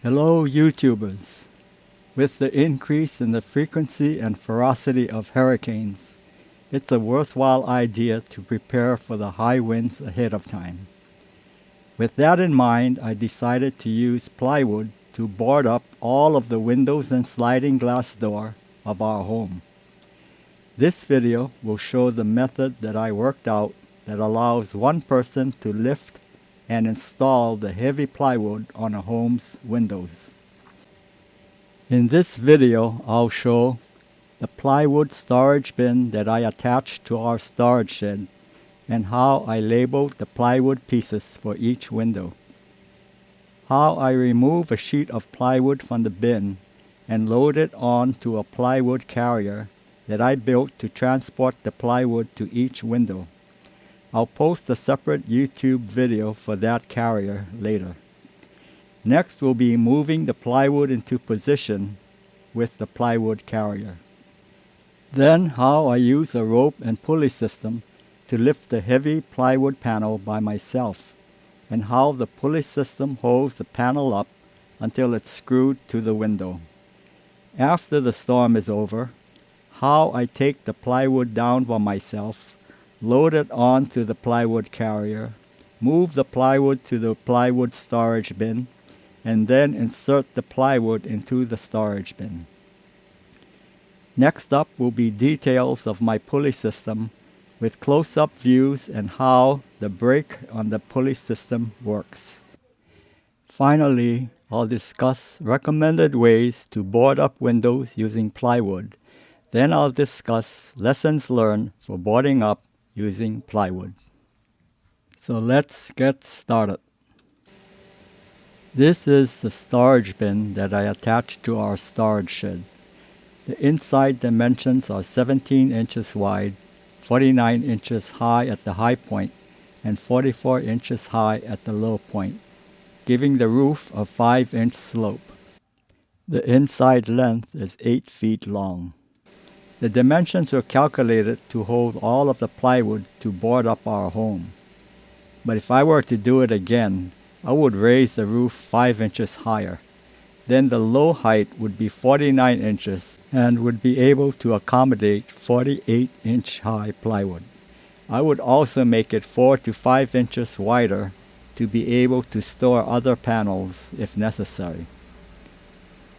Hello YouTubers! With the increase in the frequency and ferocity of hurricanes, it's a worthwhile idea to prepare for the high winds ahead of time. With that in mind, I decided to use plywood to board up all of the windows and sliding glass door of our home. This video will show the method that I worked out that allows one person to lift and install the heavy plywood on a home's windows. In this video, I'll show the plywood storage bin that I attached to our storage shed and how I labeled the plywood pieces for each window. How I remove a sheet of plywood from the bin and load it onto a plywood carrier that I built to transport the plywood to each window. I'll post a separate YouTube video for that carrier later. Next, we'll be moving the plywood into position with the plywood carrier. Then, how I use a rope and pulley system to lift the heavy plywood panel by myself, and how the pulley system holds the panel up until it's screwed to the window. After the storm is over, how I take the plywood down by myself, load it onto the plywood carrier, move the plywood to the plywood storage bin, and then insert the plywood into the storage bin. Next up will be details of my pulley system with close-up views and how the brake on the pulley system works. Finally, I'll discuss recommended ways to board up windows using plywood. Then I'll discuss lessons learned for boarding up using plywood. So let's get started. This is the storage bin that I attached to our storage shed. The inside dimensions are 17 inches wide, 49 inches high at the high point, and 44 inches high at the low point, giving the roof a 5-inch slope. The inside length is 8 feet long. The dimensions were calculated to hold all of the plywood to board up our home. But if I were to do it again, I would raise the roof 5 inches higher. Then the low height would be 49 inches and would be able to accommodate 48-inch high plywood. I would also make it 4 to 5 inches wider to be able to store other panels if necessary.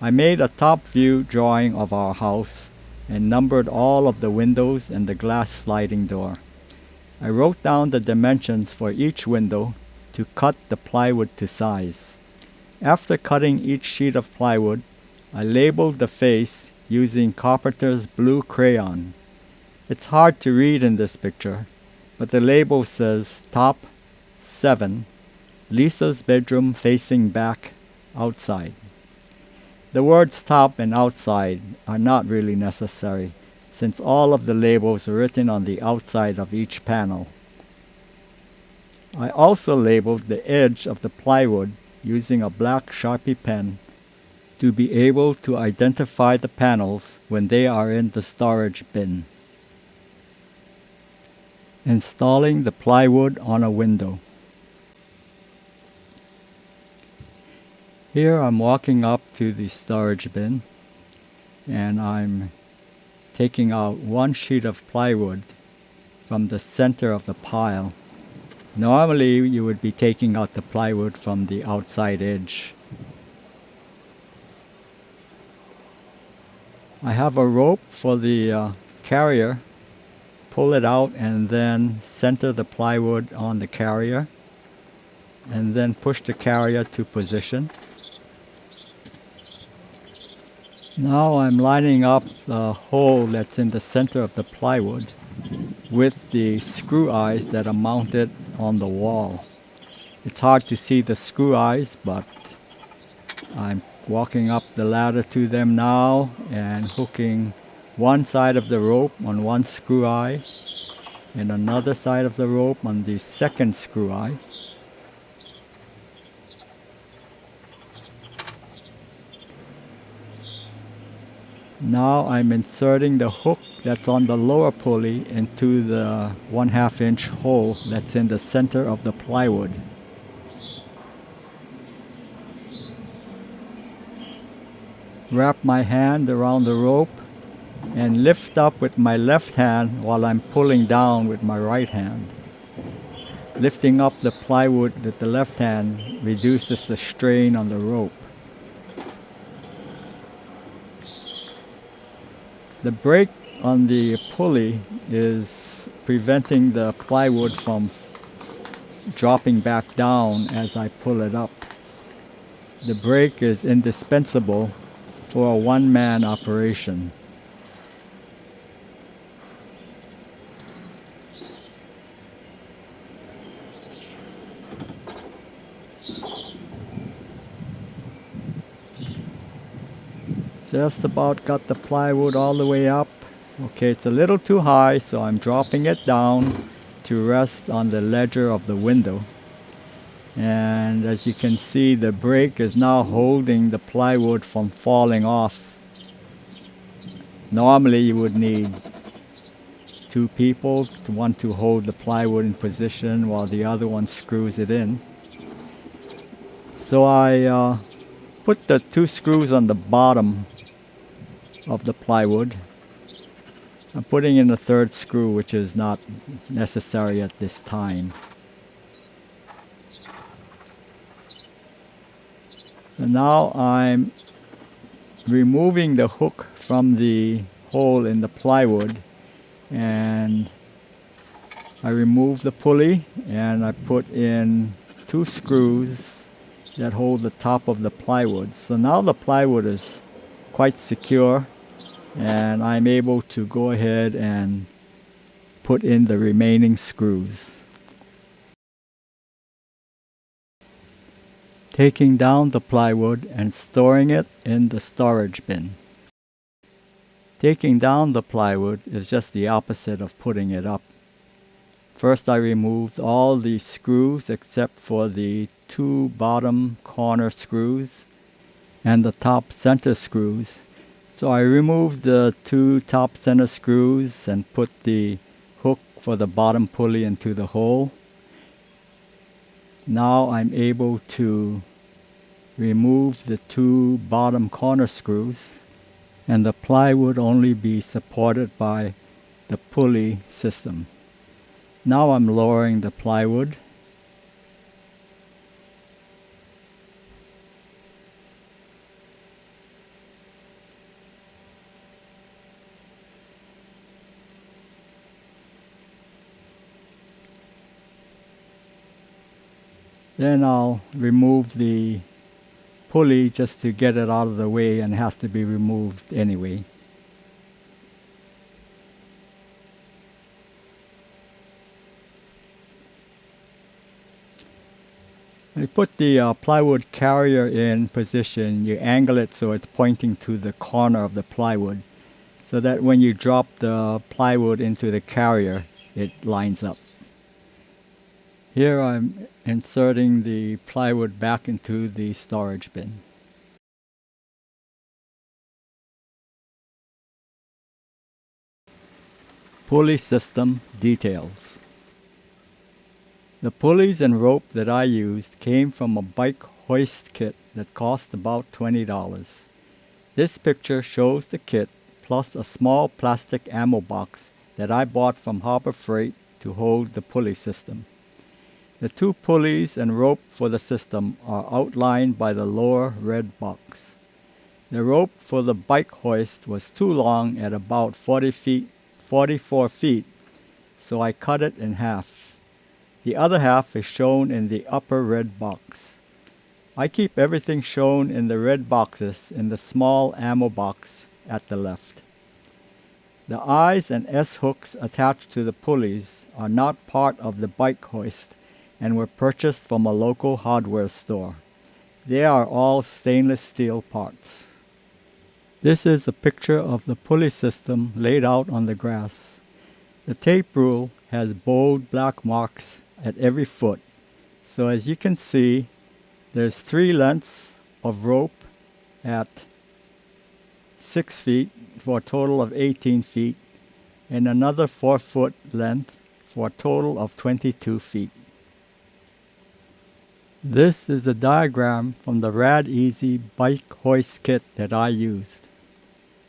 I made a top view drawing of our house and numbered all of the windows and the glass sliding door. I wrote down the dimensions for each window to cut the plywood to size. After cutting each sheet of plywood, I labeled the face using Carpenter's blue crayon. It's hard to read in this picture, but the label says top 7, Lisa's bedroom facing back, outside. The words top and outside are not really necessary, since all of the labels are written on the outside of each panel. I also labeled the edge of the plywood using a black Sharpie pen to be able to identify the panels when they are in the storage bin. Installing the plywood on a window. Here I'm walking up to the storage bin and I'm taking out one sheet of plywood from the center of the pile. Normally you would be taking out the plywood from the outside edge. I have a rope for the carrier. Pull it out and then center the plywood on the carrier and then push the carrier to position. Now I'm lining up the hole that's in the center of the plywood with the screw eyes that are mounted on the wall. It's hard to see the screw eyes, but I'm walking up the ladder to them now and hooking one side of the rope on one screw eye and another side of the rope on the second screw eye. Now I'm inserting the hook that's on the lower pulley into the 1/2 inch hole that's in the center of the plywood. wrap my hand around the rope and lift up with my left hand while I'm pulling down with my right hand. Lifting up the plywood with the left hand reduces the strain on the rope. The brake on the pulley is preventing the plywood from dropping back down as I pull it up. The brake is indispensable for a one-man operation. Just about got the plywood all the way up. Okay, it's a little too high, so I'm dropping it down to rest on the ledger of the window. And as you can see, the brake is now holding the plywood from falling off. Normally you would need two people, one to hold the plywood in position while the other one screws it in. So I put the two screws on the bottom of the plywood. I'm putting in a third screw, which is not necessary at this time. And now I'm removing the hook from the hole in the plywood, and I remove the pulley and I put in two screws that hold the top of the plywood. So now the plywood is quite secure, and I'm able to go ahead and put in the remaining screws. Taking down the plywood and storing it in the storage bin. Taking down the plywood is just the opposite of putting it up. First, I removed all the screws except for the two bottom corner screws and the top center screws. So I removed the two top center screws and put the hook for the bottom pulley into the hole. Now I'm able to remove the two bottom corner screws, and the plywood only be supported by the pulley system. Now I'm lowering the plywood. Then I'll remove the pulley just to get it out of the way, and it has to be removed anyway. When you put the plywood carrier in position, you angle it so it's pointing to the corner of the plywood, so that when you drop the plywood into the carrier, it lines up. Here I'm inserting the plywood back into the storage bin. Pulley system details. The pulleys and rope that I used came from a bike hoist kit that cost about $20. This picture shows the kit plus a small plastic ammo box that I bought from Harbor Freight to hold the pulley system. The two pulleys and rope for the system are outlined by the lower red box. The rope for the bike hoist was too long at about 44 feet, so I cut it in half. The other half is shown in the upper red box. I keep everything shown in the red boxes in the small ammo box at the left. The eyes and S hooks attached to the pulleys are not part of the bike hoist and were purchased from a local hardware store. They are all stainless steel parts. This is a picture of the pulley system laid out on the grass. The tape rule has bold black marks at every foot. So as you can see, there's 3 lengths of rope at 6 feet for a total of 18 feet, and another 4-foot length for a total of 22 feet. This is the diagram from the Rad Easy bike hoist kit that I used.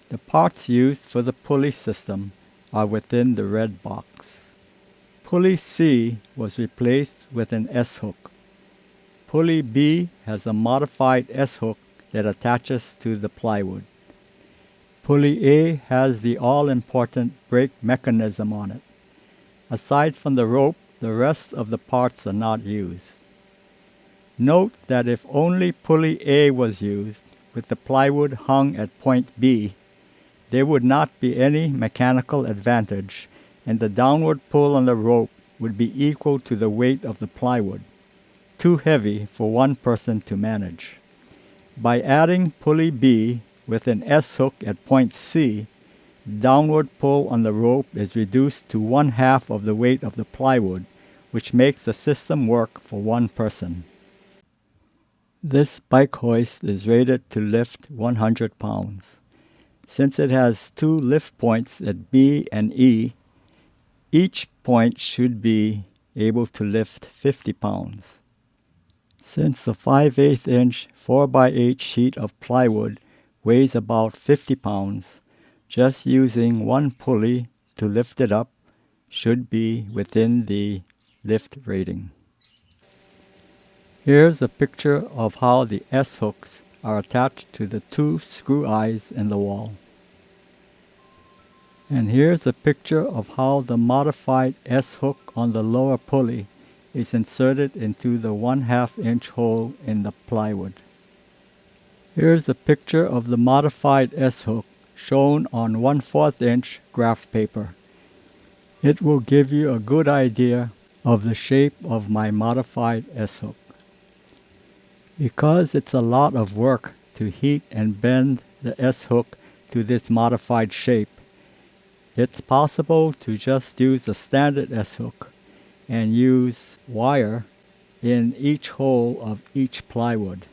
The parts used for the pulley system are within the red box. Pulley C was replaced with an S-hook. Pulley B has a modified S-hook that attaches to the plywood. Pulley A has the all-important brake mechanism on it. Aside from the rope, the rest of the parts are not used. Note that if only pulley A was used, with the plywood hung at point B, there would not be any mechanical advantage, and the downward pull on the rope would be equal to the weight of the plywood, too heavy for one person to manage. By adding pulley B with an S-hook at point C, downward pull on the rope is reduced to 1/2 of the weight of the plywood, which makes the system work for one person. This bike hoist is rated to lift 100 pounds. Since it has 2 lift points at B and E, each point should be able to lift 50 pounds. Since the 5/8 inch 4x8 sheet of plywood weighs about 50 pounds, just using one pulley to lift it up should be within the lift rating. Here's a picture of how the S-hooks are attached to the 2 screw eyes in the wall. And here's a picture of how the modified S-hook on the lower pulley is inserted into the 1/2 inch hole in the plywood. Here's a picture of the modified S-hook shown on 1/4 inch graph paper. It will give you a good idea of the shape of my modified S-hook. Because it's a lot of work to heat and bend the S-hook to this modified shape, it's possible to just use a standard S-hook and use wire in each hole of each plywood.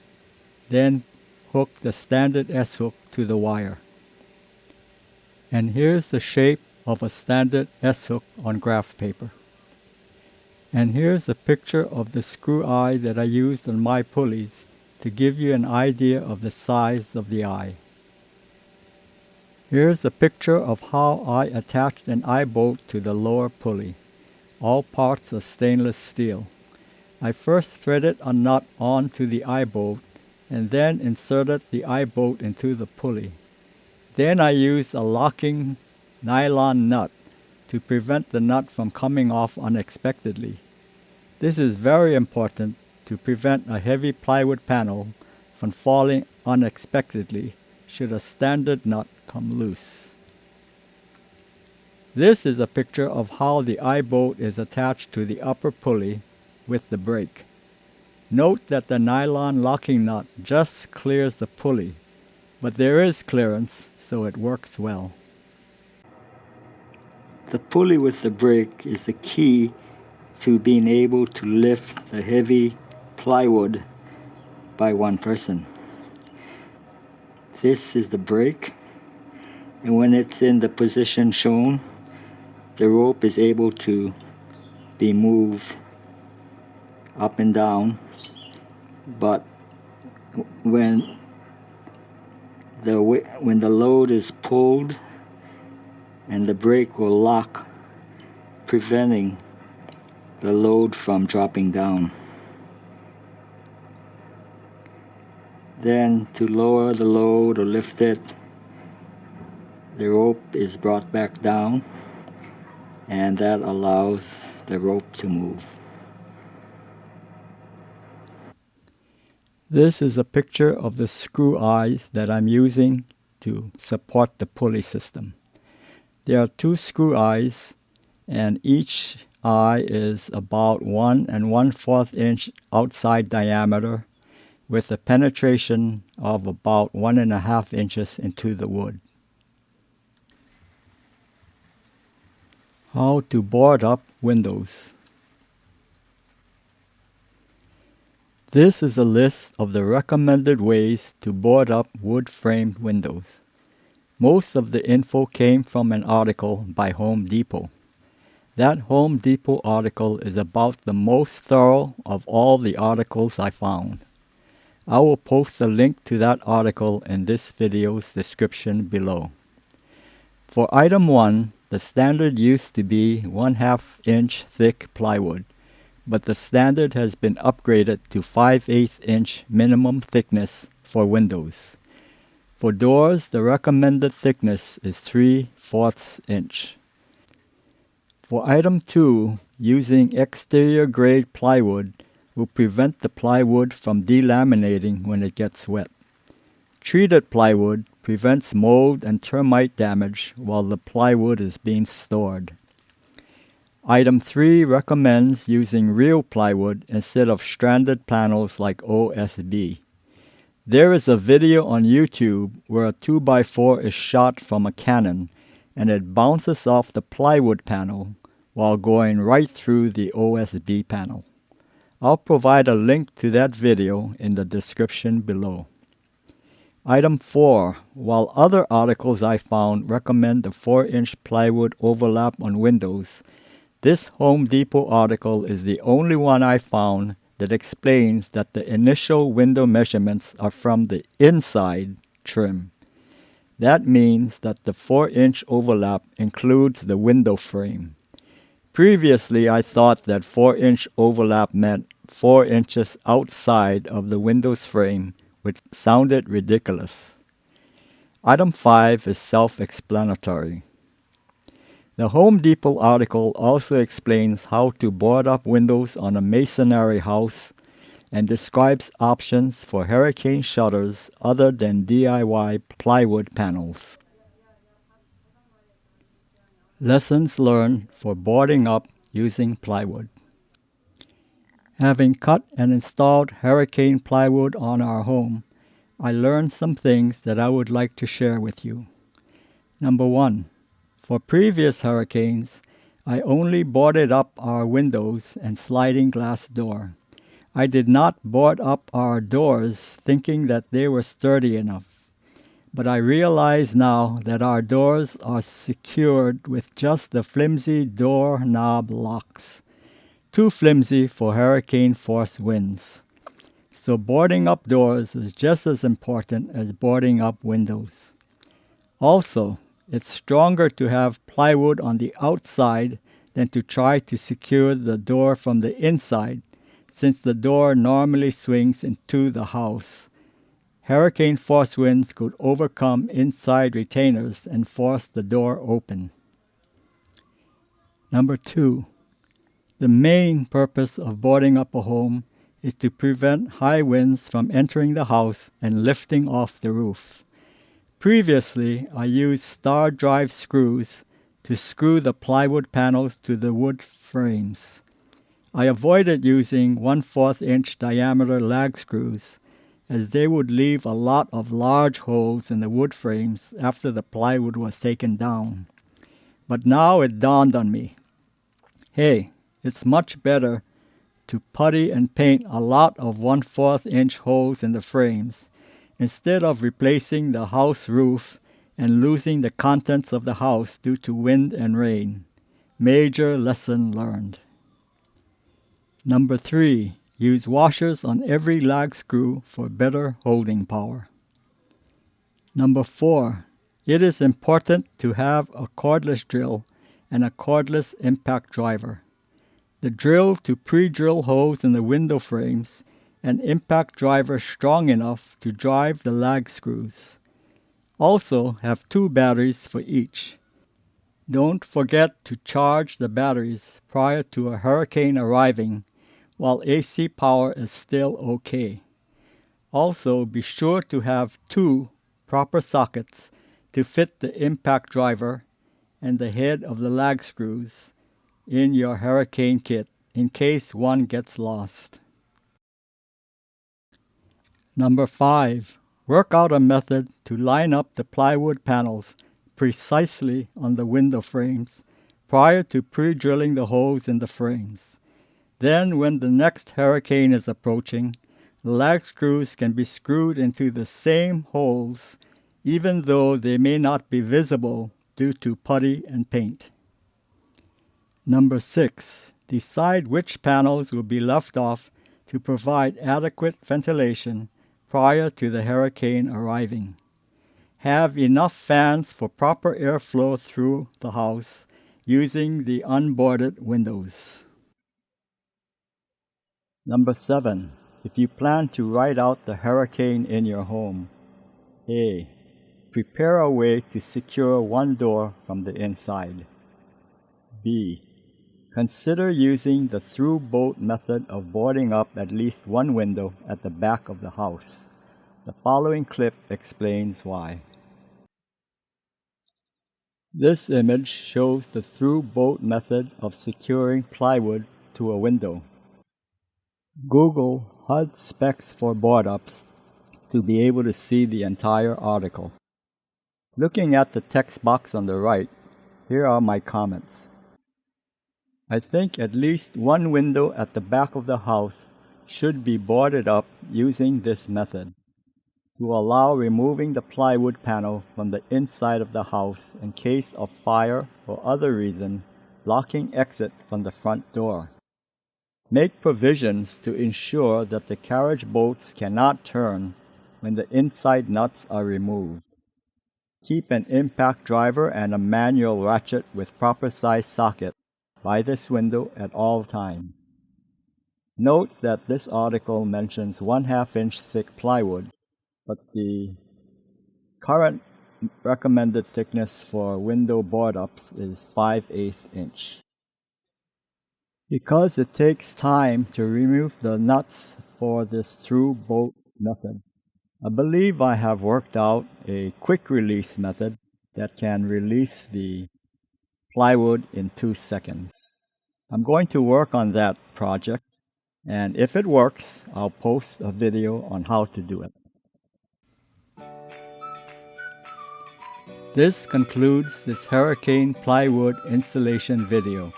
Then hook the standard S-hook to the wire. And here's the shape of a standard S-hook on graph paper. And here's a picture of the screw eye that I used on my pulleys to give you an idea of the size of the eye. Here's a picture of how I attached an eye bolt to the lower pulley. All parts are stainless steel. I first threaded a nut onto the eye bolt and then inserted the eye bolt into the pulley. Then I used a locking nylon nut to prevent the nut from coming off unexpectedly. This is very important to prevent a heavy plywood panel from falling unexpectedly should a standard nut come loose. This is a picture of how the eye bolt is attached to the upper pulley with the brake. Note that the nylon locking nut just clears the pulley, but there is clearance, so it works well. The pulley with the brake is the key to being able to lift the heavy plywood by one person. This is the brake, and when it's in the position shown, the rope is able to be moved up and down, but when the load is pulled, and the brake will lock, preventing the load from dropping down. Then to lower the load or lift it, the rope is brought back down, and that allows the rope to move. This is a picture of the screw eyes that I'm using to support the pulley system. There are 2 screw eyes, and each eye is about 1 1/4 inch outside diameter with a penetration of about 1 1/2 inches into the wood. How to board up windows. This is a list of the recommended ways to board up wood-framed windows. Most of the info came from an article by Homedepot. That Home Depot article is about the most thorough of all the articles I found. I will post a link to that article in this video's description below. For item 1, the standard used to be 1/2 inch thick plywood, but the standard has been upgraded to 5/8 inch minimum thickness for windows. For doors, the recommended thickness is 3/4 inch. For item 2, using exterior grade plywood will prevent the plywood from delaminating when it gets wet. Treated plywood prevents mold and termite damage while the plywood is being stored. Item 3 recommends using real plywood instead of stranded panels like OSB. There is a video on YouTube where a 2x4 is shot from a cannon and it bounces off the plywood panel while going right through the OSB panel. I'll provide a link to that video in the description below. Item 4. While other articles I found recommend the 4-inch plywood overlap on windows, this Home Depot article is the only one I found that explains that the initial window measurements are from the inside trim. That means that the 4-inch overlap includes the window frame. Previously, I thought that 4-inch overlap meant 4 inches outside of the window's frame, which sounded ridiculous. Item 5 is self-explanatory. The Home Depot article also explains how to board up windows on a masonry house and describes options for hurricane shutters other than DIY plywood panels. Lessons learned for boarding up using plywood. Having cut and installed hurricane plywood on our home, I learned some things that I would like to share with you. Number 1. For previous hurricanes, I only boarded up our windows and sliding glass door. I did not board up our doors thinking that they were sturdy enough. But I realize now that our doors are secured with just the flimsy door knob locks, too flimsy for hurricane force winds. So boarding up doors is just as important as boarding up windows. Also, it's stronger to have plywood on the outside than to try to secure the door from the inside, since the door normally swings into the house. Hurricane force winds could overcome inside retainers and force the door open. Number 2. The main purpose of boarding up a home is to prevent high winds from entering the house and lifting off the roof. Previously, I used star drive screws to screw the plywood panels to the wood frames. I avoided using 1/4 inch diameter lag screws, as they would leave a lot of large holes in the wood frames after the plywood was taken down. But now it dawned on me, hey, it's much better to putty and paint a lot of 1/4 inch holes in the frames instead of replacing the house roof and losing the contents of the house due to wind and rain. Major lesson learned. Number 3. Use washers on every lag screw for better holding power. Number 4. It is important to have a cordless drill and a cordless impact driver. The drill to pre-drill holes in the window frames and impact driver strong enough to drive the lag screws. Also have 2 batteries for each. Don't forget to charge the batteries prior to a hurricane arriving while AC power is still okay. Also, be sure to have 2 proper sockets to fit the impact driver and the head of the lag screws in your hurricane kit in case one gets lost. Number 5. Work out a method to line up the plywood panels precisely on the window frames prior to pre-drilling the holes in the frames. Then, when the next hurricane is approaching, the lag screws can be screwed into the same holes even though they may not be visible due to putty and paint. Number 6. Decide which panels will be left off to provide adequate ventilation prior to the hurricane arriving. Have enough fans for proper airflow through the house using the unboarded windows. Number 7. If you plan to ride out the hurricane in your home, A. Prepare a way to secure one door from the inside. B. Consider using the through-bolt method of boarding up at least one window at the back of the house. The following clip explains why. This image shows the through-bolt method of securing plywood to a window. Google HUD specs for board-ups to be able to see the entire article. Looking at the text box on the right, here are my comments. I think at least one window at the back of the house should be boarded up using this method to allow removing the plywood panel from the inside of the house in case of fire or other reason blocking exit from the front door. Make provisions to ensure that the carriage bolts cannot turn when the inside nuts are removed. Keep an impact driver and a manual ratchet with proper size socket by this window at all times. Note that this article mentions 1/2 inch thick plywood, but the current recommended thickness for window board-ups is 5/8 inch. Because it takes time to remove the nuts for this through-bolt method, I believe I have worked out a quick release method that can release the plywood in 2 seconds. I'm going to work on that project, and if it works, I'll post a video on how to do it. This concludes this hurricane plywood installation video.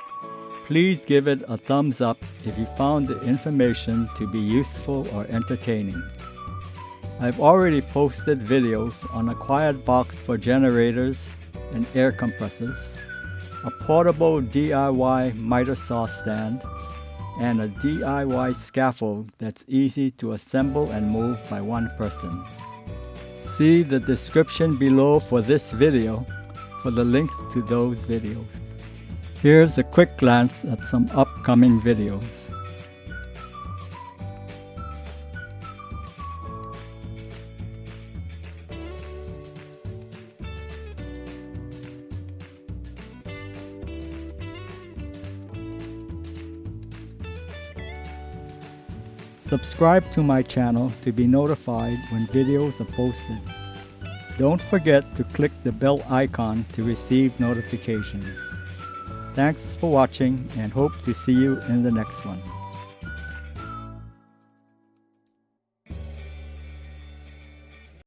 Please give it a thumbs up if you found the information to be useful or entertaining. I've already posted videos on a quiet box for generators and air compressors, a portable DIY miter saw stand, and a DIY scaffold that's easy to assemble and move by one person. See the description below for this video for the links to those videos. Here's a quick glance at some upcoming videos. Subscribe to my channel to be notified when videos are posted. Don't forget to click the bell icon to receive notifications. Thanks for watching and hope to see you in the next one.